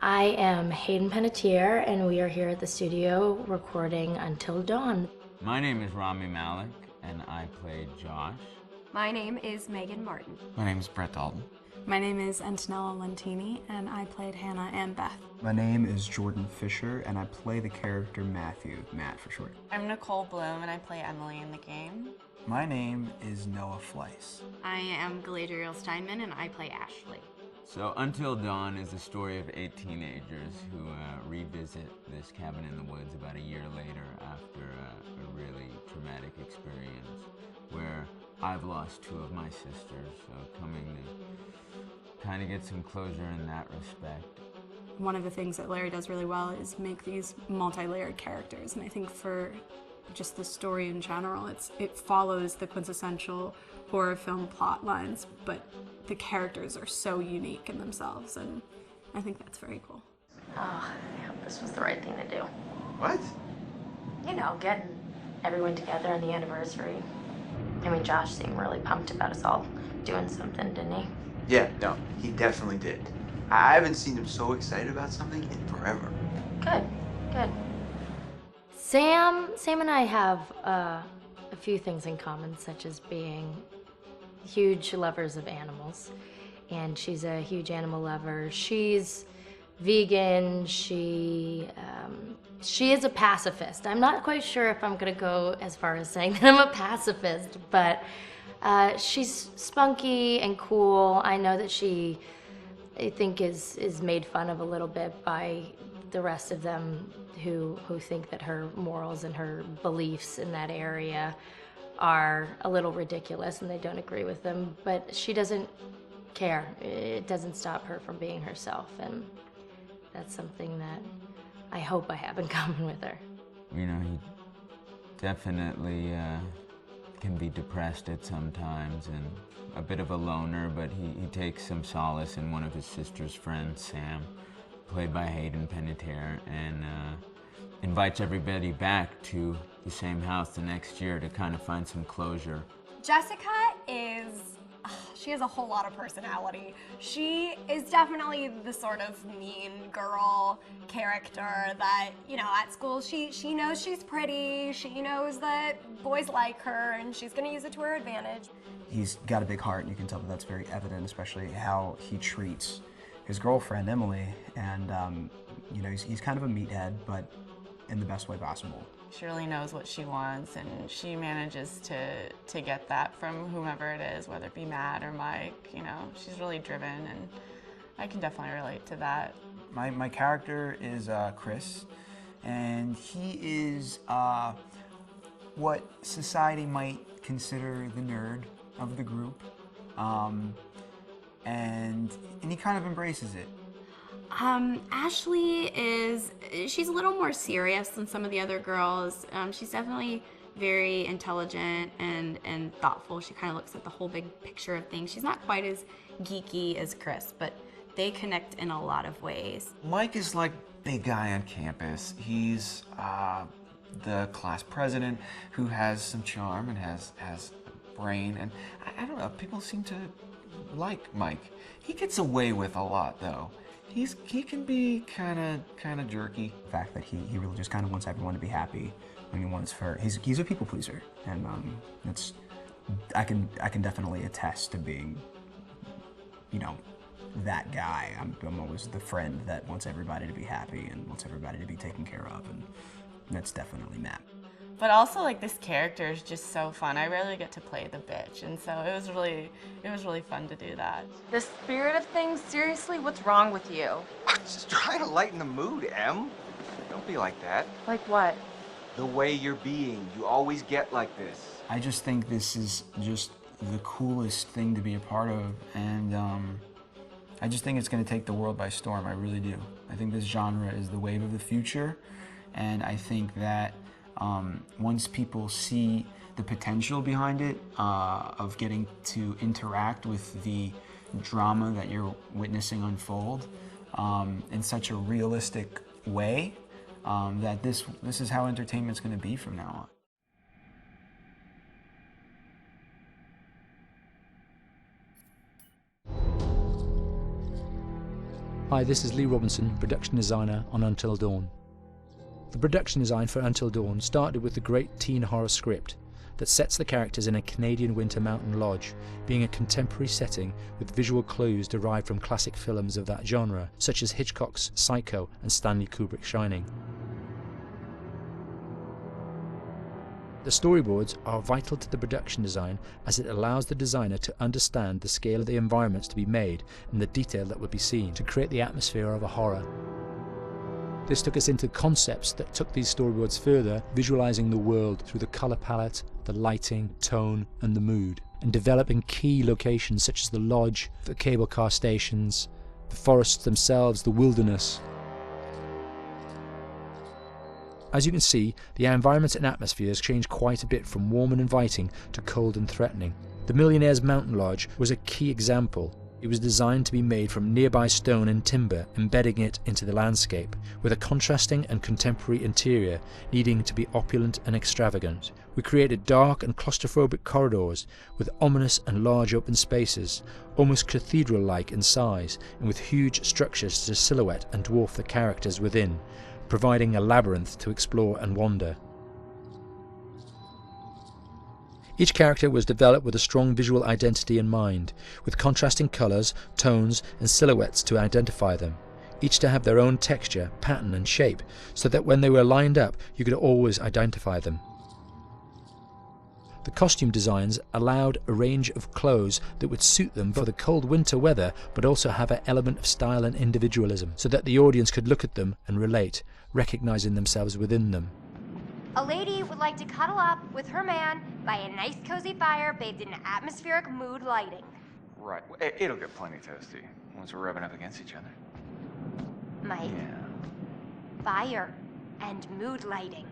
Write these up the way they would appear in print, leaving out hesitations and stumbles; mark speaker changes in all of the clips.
Speaker 1: I am Hayden Panettiere, and we are here at the studio recording Until Dawn.
Speaker 2: My name is Rami Malek, and I played Josh.
Speaker 3: My name is Megan Martin.
Speaker 4: My name is Brett Dalton.
Speaker 5: My name is Antonella Lentini, and I played Hannah and Beth.
Speaker 6: My name is Jordan Fisher, and I play the character Matthew, Matt for short.
Speaker 7: I'm Nicole Bloom, and I play Emily in the game.
Speaker 6: My name is Noah Fleiss.
Speaker 3: I am Galadriel Steinman, and I play Ashley.
Speaker 2: So Until Dawn is the story of 8 teenagers who revisit this cabin in the woods about a year later after a really traumatic experience where I've lost 2 of my sisters, so coming to kind of get some closure in that respect.
Speaker 5: One of the things that Larry does really well is make these multi-layered characters, and I think for just the story in general, it follows the quintessential horror film plot lines, but the characters are so unique in themselves, and I think that's very cool.
Speaker 1: Oh, I hope this was the right thing to do.
Speaker 4: What?
Speaker 1: You know, getting everyone together on the anniversary. I mean, Josh seemed really pumped about us all doing something, didn't he?
Speaker 4: Yeah, no, he definitely did. I haven't seen him so excited about something in forever.
Speaker 1: Good, good. Sam and I have a few things in common, such as being huge lovers of animals, and she's a huge animal lover. She's vegan. She is a pacifist. I'm not quite sure if I'm gonna go as far as saying that I'm a pacifist, but she's spunky and cool. I know that she, I think, is made fun of a little bit by the rest of them who think that her morals and her beliefs in that area are a little ridiculous and they don't agree with them, but she doesn't care. It doesn't stop her from being herself, and that's something that I hope I have in common with her.
Speaker 2: You know, he definitely can be depressed at some times and a bit of a loner, but he takes some solace in one of his sister's friends, Sam, played by Hayden Panettiere, and invites everybody back to the same house the next year to kind of find some closure.
Speaker 3: Jessica she has a whole lot of personality. She is definitely the sort of mean girl character that, you know, at school she knows she's pretty, she knows that boys like her, and she's gonna use it to her advantage.
Speaker 6: He's got a big heart, and you can tell that that's very evident, especially how he treats his girlfriend, Emily, and you know, he's kind of a meathead, but in the best way possible.
Speaker 7: She really knows what she wants, and she manages to get that from whomever it is, whether it be Matt or Mike. You know, she's really driven, and I can definitely relate to that.
Speaker 6: My character is Chris, and he is what society might consider the nerd of the group, and he kind of embraces it.
Speaker 3: Ashley she's a little more serious than some of the other girls. She's definitely very intelligent and thoughtful. She kind of looks at the whole big picture of things. She's not quite as geeky as Chris, but they connect in a lot of ways.
Speaker 4: Mike is like big guy on campus. He's the class president who has some charm and has a brain, and I don't know, people seem to like Mike. He gets away with a lot though. He can be kind of jerky.
Speaker 6: The fact that he really just kind of wants everyone to be happy. When he wants he's a people pleaser, and I can definitely attest to being, you know, that guy. I'm always the friend that wants everybody to be happy and wants everybody to be taken care of, and that's definitely Matt.
Speaker 7: But also, like, this character is just so fun. I rarely get to play the bitch, and so it was really fun to do that.
Speaker 8: The spirit of things, seriously, what's wrong with you?
Speaker 9: I'm just trying to lighten the mood, Em. Don't be like that.
Speaker 8: Like what?
Speaker 9: The way you're being. You always get like this.
Speaker 6: I just think this is just the coolest thing to be a part of, and I just think it's going to take the world by storm. I really do. I think this genre is the wave of the future, and I think that once people see the potential behind it, of getting to interact with the drama that you're witnessing unfold in such a realistic way, that this is how entertainment's going to be from now on.
Speaker 10: Hi, this is Lee Robinson, production designer on Until Dawn. The production design for Until Dawn started with the great teen horror script that sets the characters in a Canadian winter mountain lodge, being a contemporary setting with visual clues derived from classic films of that genre, such as Hitchcock's Psycho and Stanley Kubrick's Shining. The storyboards are vital to the production design as it allows the designer to understand the scale of the environments to be made and the detail that would be seen to create the atmosphere of a horror. This took us into concepts that took these storyboards further, visualizing the world through the color palette, the lighting, tone and the mood, and developing key locations such as the lodge, the cable car stations, the forests themselves, the wilderness. As you can see, the environments and atmospheres change quite a bit from warm and inviting to cold and threatening. The Millionaire's Mountain Lodge was a key example. It was designed to be made from nearby stone and timber, embedding it into the landscape, with a contrasting and contemporary interior needing to be opulent and extravagant. We created dark and claustrophobic corridors with ominous and large open spaces, almost cathedral-like in size, and with huge structures to silhouette and dwarf the characters within, providing a labyrinth to explore and wander. Each character was developed with a strong visual identity in mind, with contrasting colours, tones and silhouettes to identify them, each to have their own texture, pattern and shape, so that when they were lined up you could always identify them. The costume designs allowed a range of clothes that would suit them for the cold winter weather, but also have an element of style and individualism, so that the audience could look at them and relate, recognizing themselves within them.
Speaker 11: A lady would like to cuddle up with her man by a nice cozy fire bathed in atmospheric mood lighting.
Speaker 4: Right. It'll get plenty toasty once we're rubbing up against each other.
Speaker 11: Mike.
Speaker 4: Yeah.
Speaker 11: Fire and mood lighting.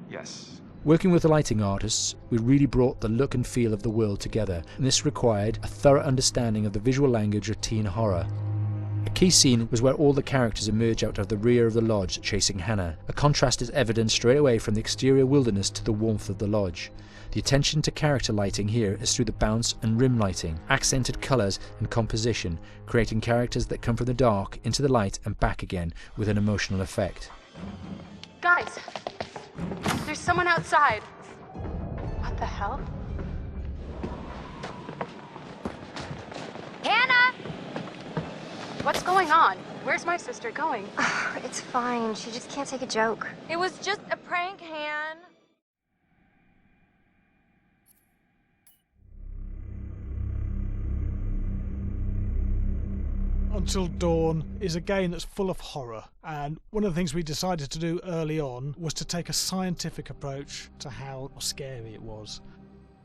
Speaker 4: Yes.
Speaker 10: Working with the lighting artists, we really brought the look and feel of the world together, and this required a thorough understanding of the visual language of teen horror. A key scene was where all the characters emerge out of the rear of the lodge chasing Hannah. A contrast is evident straight away from the exterior wilderness to the warmth of the lodge. The attention to character lighting here is through the bounce and rim lighting, accented colours and composition, creating characters that come from the dark into the light and back again with an emotional effect.
Speaker 8: Guys, there's someone outside. What the hell?
Speaker 11: Hannah!
Speaker 8: What's going on? Where's my sister going?
Speaker 11: It's fine. She just can't take a joke.
Speaker 8: It was just a prank, Han.
Speaker 12: Until Dawn is a game that's full of horror, and one of the things we decided to do early on was to take a scientific approach to how scary it was.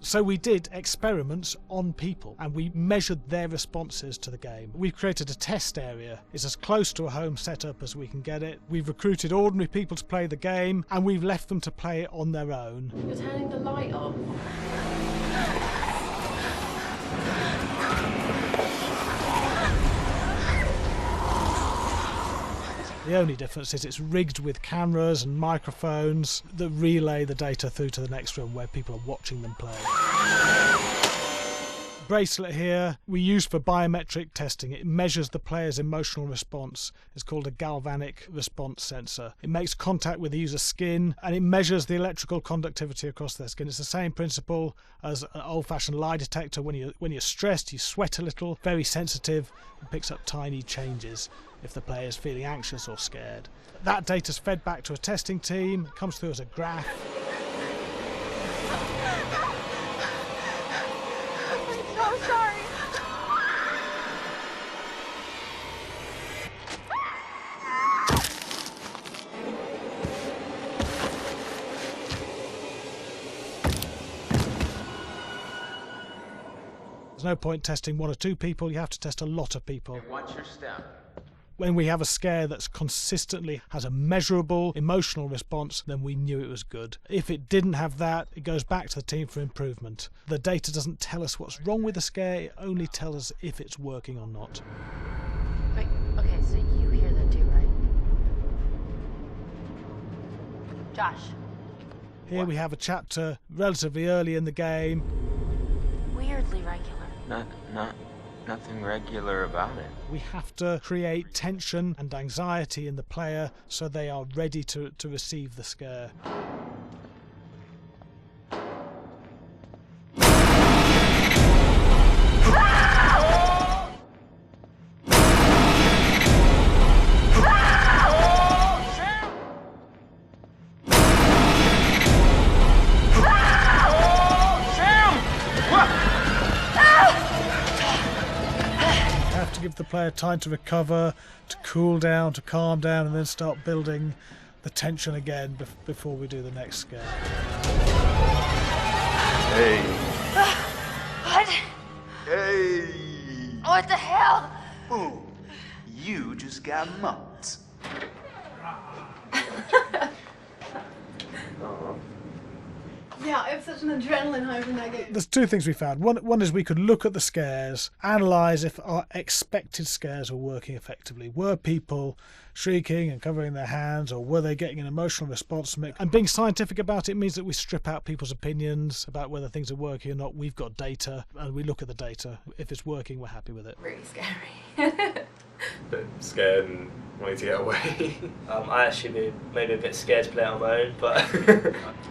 Speaker 12: So we did experiments on people and we measured their responses to the game. We've created a test area. It's as close to a home setup as we can get it. We've recruited ordinary people to play the game and we've left them to play it on their own.
Speaker 8: You're turning the light off.
Speaker 12: The only difference is it's rigged with cameras and microphones that relay the data through to the next room where people are watching them play. Bracelet here we use for biometric testing. It measures the player's emotional response. It's called a galvanic response sensor. It makes contact with the user's skin and it measures the electrical conductivity across their skin. It's the same principle as an old-fashioned lie detector. When you're stressed, you sweat a little, very sensitive, and picks up tiny changes if the player is feeling anxious or scared. That data's fed back to a testing team, comes through as a graph.
Speaker 8: I'm so sorry.
Speaker 12: There's no point testing one or two people, you have to test a lot of people.
Speaker 9: And what's your step?
Speaker 12: When we have a scare that's consistently has a measurable emotional response, then we knew it was good. If it didn't have that, it goes back to the team for improvement. The data doesn't tell us what's wrong with the scare, it only tells us if it's working or not.
Speaker 1: Wait, okay, so you hear that too, right? Josh.
Speaker 12: Here we have a chapter relatively early in the game.
Speaker 1: Weirdly regular.
Speaker 2: Not nothing regular about it.
Speaker 12: We have to create tension and anxiety in the player so they are ready to receive the scare. Give the player time to recover, to cool down, to calm down, and then start building the tension again before we do the next scare.
Speaker 9: Hey.
Speaker 11: What?
Speaker 9: Hey.
Speaker 11: What the hell?
Speaker 9: Ooh, you just got mugged.
Speaker 5: Yeah, I have such an adrenaline high from that game.
Speaker 12: There's two things we found. One is we could look at the scares, analyse if our expected scares were working effectively. Were people shrieking and covering their hands, or were they getting an emotional response from it? And being scientific about it means that we strip out people's opinions about whether things are working or not. We've got data, and we look at the data. If it's working, we're happy with it.
Speaker 5: Really scary.
Speaker 13: Bit scared and wanting to get away. I actually be maybe a bit scared to play on my own, but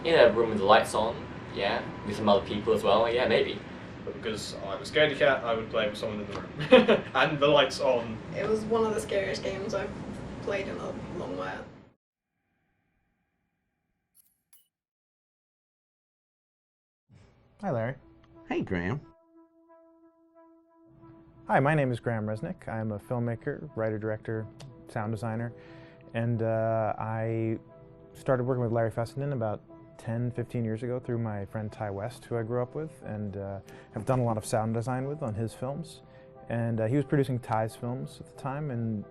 Speaker 14: in a room with the lights on, yeah, with some other people as well, yeah, maybe.
Speaker 13: But because I'm a scaredy cat, I would play with someone in the room. And the lights on.
Speaker 5: It was one of the scariest games I've played in a long while.
Speaker 15: Hi, Larry.
Speaker 16: Hey, Graham.
Speaker 15: Hi, my name is Graham Reznick. I'm a filmmaker, writer, director, sound designer, and I started working with Larry Fessenden about 10, 15 years ago through my friend Ty West, who I grew up with, and have done a lot of sound design with on his films. And he was producing Ty's films at the time, and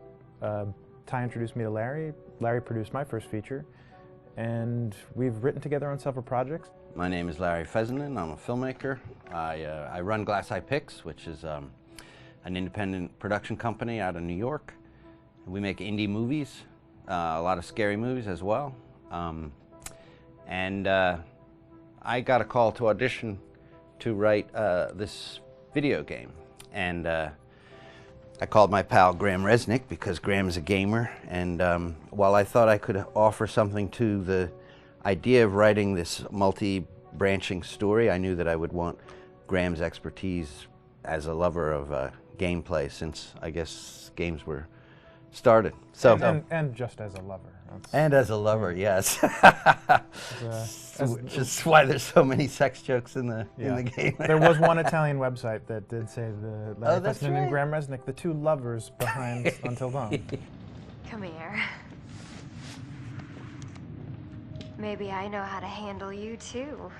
Speaker 15: Ty introduced me to Larry. Larry produced my first feature, and we've written together on several projects.
Speaker 16: My name is Larry Fessenden. I'm a filmmaker. I run Glass Eye Pix, which is an independent production company out of New York. We make indie movies, a lot of scary movies as well. And I got a call to audition to write this video game. And I called my pal Graham Reznick because Graham is a gamer. And while I thought I could offer something to the idea of writing this multi-branching story, I knew that I would want Graham's expertise as a lover of gameplay, since I guess games were started. So
Speaker 15: and just as a lover.
Speaker 16: And as a lover, yes. Which is why there's so many sex jokes in the game.
Speaker 15: There was one Italian website that did say the Larry
Speaker 16: that's
Speaker 15: Fessenden
Speaker 16: right.
Speaker 15: and Graham Reznick, the two lovers behind Until Dawn.
Speaker 11: Come here. Maybe I know how to handle you too.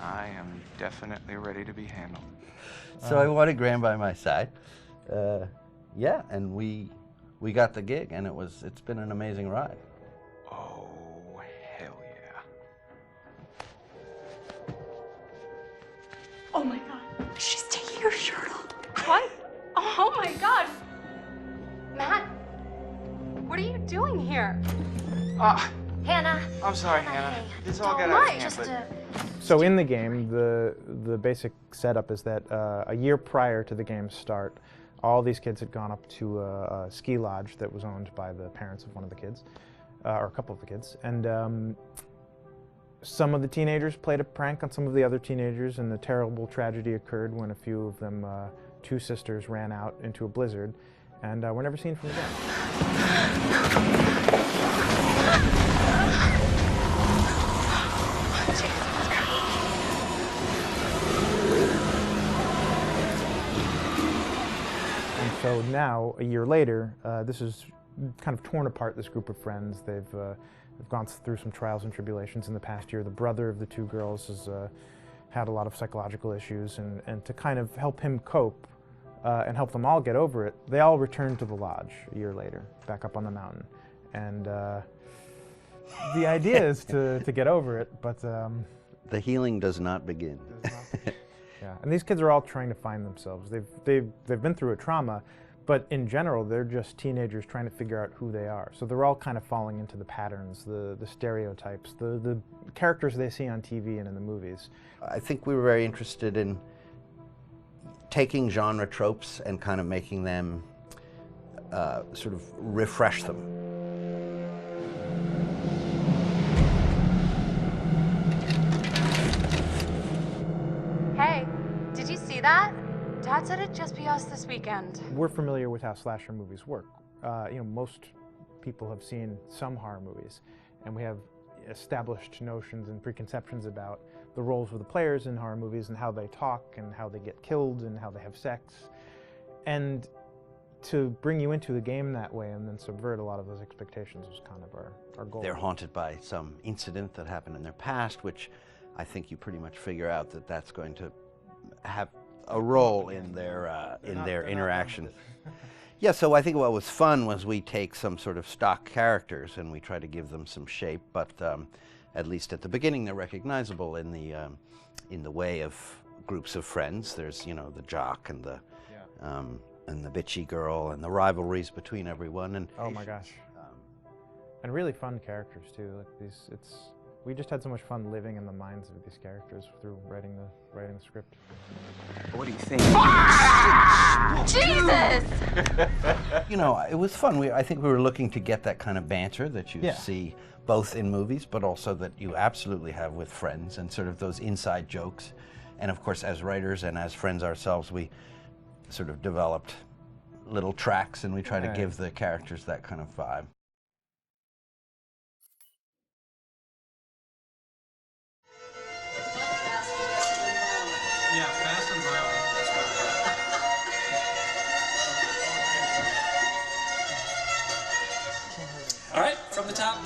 Speaker 4: I am definitely ready to be handled.
Speaker 16: So I wanted Graham by my side. Yeah, and we got the gig, and it's been an amazing ride.
Speaker 4: Oh, hell yeah.
Speaker 5: Oh my god, she's taking her shirt off. What? Oh my god.
Speaker 8: Matt, what are you doing here?
Speaker 1: Hannah.
Speaker 4: I'm sorry, Hannah. This all got out of hand, but...
Speaker 15: So in the game, the basic setup is that a year prior to the game's start, all these kids had gone up to a ski lodge that was owned by the parents of one of the kids, or a couple of the kids, and some of the teenagers played a prank on some of the other teenagers, and the terrible tragedy occurred when a few of them, two sisters, ran out into a blizzard, and were never seen from again. So now, a year later, this is kind of torn apart, this group of friends. They've gone through some trials and tribulations in the past year. The brother of the two girls has had a lot of psychological issues, and to kind of help him cope and help them all get over it, they all returned to the lodge a year later, back up on the mountain. And the idea is to get over it, but...
Speaker 16: the healing does not begin.
Speaker 15: Yeah, and these kids are all trying to find themselves. They've been through a trauma, but in general, they're just teenagers trying to figure out who they are. So they're all kind of falling into the patterns, the stereotypes, the characters they see on TV and in the movies.
Speaker 16: I think we were very interested in taking genre tropes and kind of making them sort of refresh them.
Speaker 8: Hey, did you see that? Dad said it'd just be us this weekend.
Speaker 15: We're familiar with how slasher movies work. Most people have seen some horror movies, and we have established notions and preconceptions about the roles of the players in horror movies and how they talk and how they get killed and how they have sex. And to bring you into the game that way and then subvert a lot of those expectations was kind of our goal.
Speaker 16: They're haunted by some incident that happened in their past, which I think you pretty much figure out that that's going to have a role in their interaction. Yeah, so I think what was fun was we take some sort of stock characters and we try to give them some shape, but at least at the beginning they're recognizable in the way of groups of friends. There's, the jock and the bitchy girl and the rivalries between everyone. And
Speaker 15: oh my gosh, and really fun characters too. Like we just had so much fun living in the minds of these characters through writing the script.
Speaker 4: What do you think?
Speaker 8: Jesus!
Speaker 16: It was fun. I think we were looking to get that kind of banter that you see both in movies, but also that you absolutely have with friends, and sort of those inside jokes. And of course, as writers and as friends ourselves, we sort of developed little tracks, and we try to give the characters that kind of vibe.
Speaker 17: Yeah, fast and violent. All right, from the top.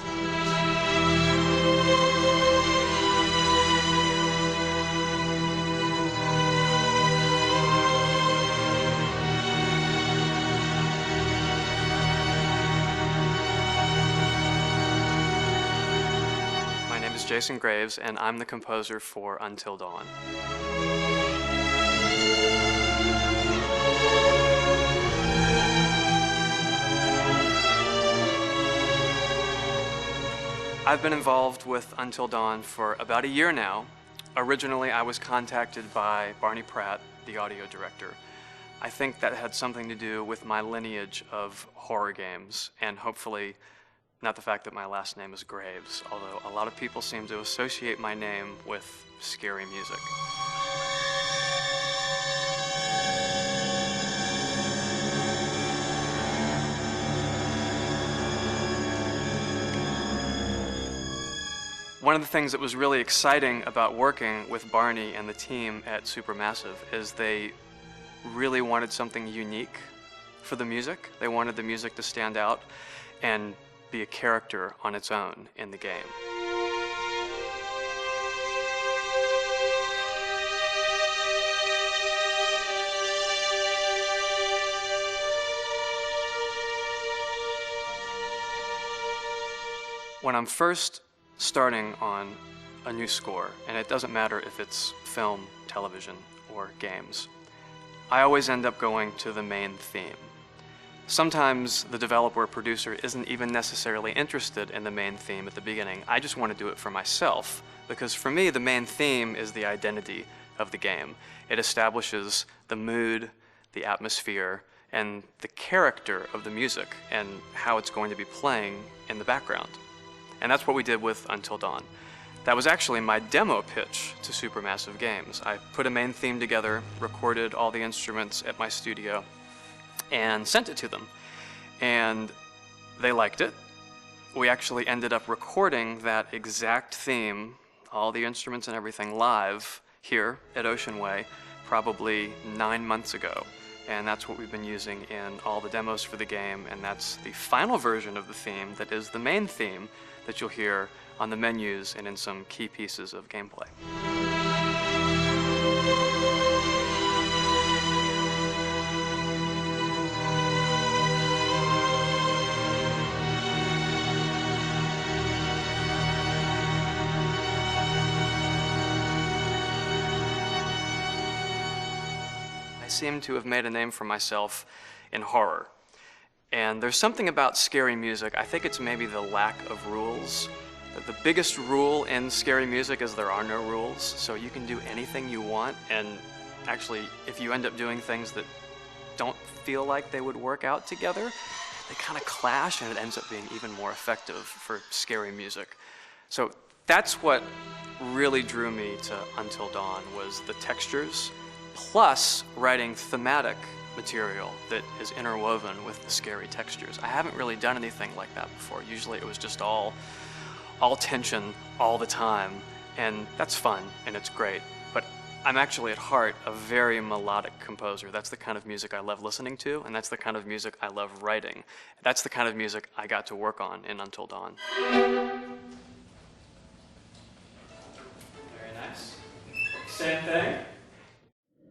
Speaker 18: My name is Jason Graves, and I'm the composer for Until Dawn. I've been involved with Until Dawn for about a year now. Originally, I was contacted by Barney Pratt, the audio director. I think that had something to do with my lineage of horror games, and hopefully not the fact that my last name is Graves, although a lot of people seem to associate my name with scary music. One of the things that was really exciting about working with Barney and the team at Supermassive is they really wanted something unique for the music. They wanted the music to stand out and be a character on its own in the game. When I'm first starting on a new score, and it doesn't matter if it's film, television, or games, I always end up going to the main theme. Sometimes the developer or producer isn't even necessarily interested in the main theme at the beginning. I just want to do it for myself, because for me, the main theme is the identity of the game. It establishes the mood, the atmosphere, and the character of the music, and how it's going to be playing in the background. And that's what we did with Until Dawn. That was actually my demo pitch to Supermassive Games. I put a main theme together, recorded all the instruments at my studio, and sent it to them. And they liked it. We actually ended up recording that exact theme, all the instruments and everything, live here at Ocean Way, probably 9 months ago. And that's what we've been using in all the demos for the game, and that's the final version of the theme that is the main theme that you'll hear on the menus and in some key pieces of gameplay. I seem to have made a name for myself in horror. And there's something about scary music, I think it's maybe the lack of rules. The biggest rule in scary music is there are no rules, so you can do anything you want, and actually, if you end up doing things that don't feel like they would work out together, they kind of clash, and it ends up being even more effective for scary music. So that's what really drew me to Until Dawn, was the textures, plus writing thematic material that is interwoven with the scary textures. I haven't really done anything like that before. Usually it was just all tension all the time, and that's fun and it's great. But I'm actually at heart a very melodic composer. That's the kind of music I love listening to, and that's the kind of music I love writing. That's the kind of music I got to work on in Until Dawn. Very nice. Same thing.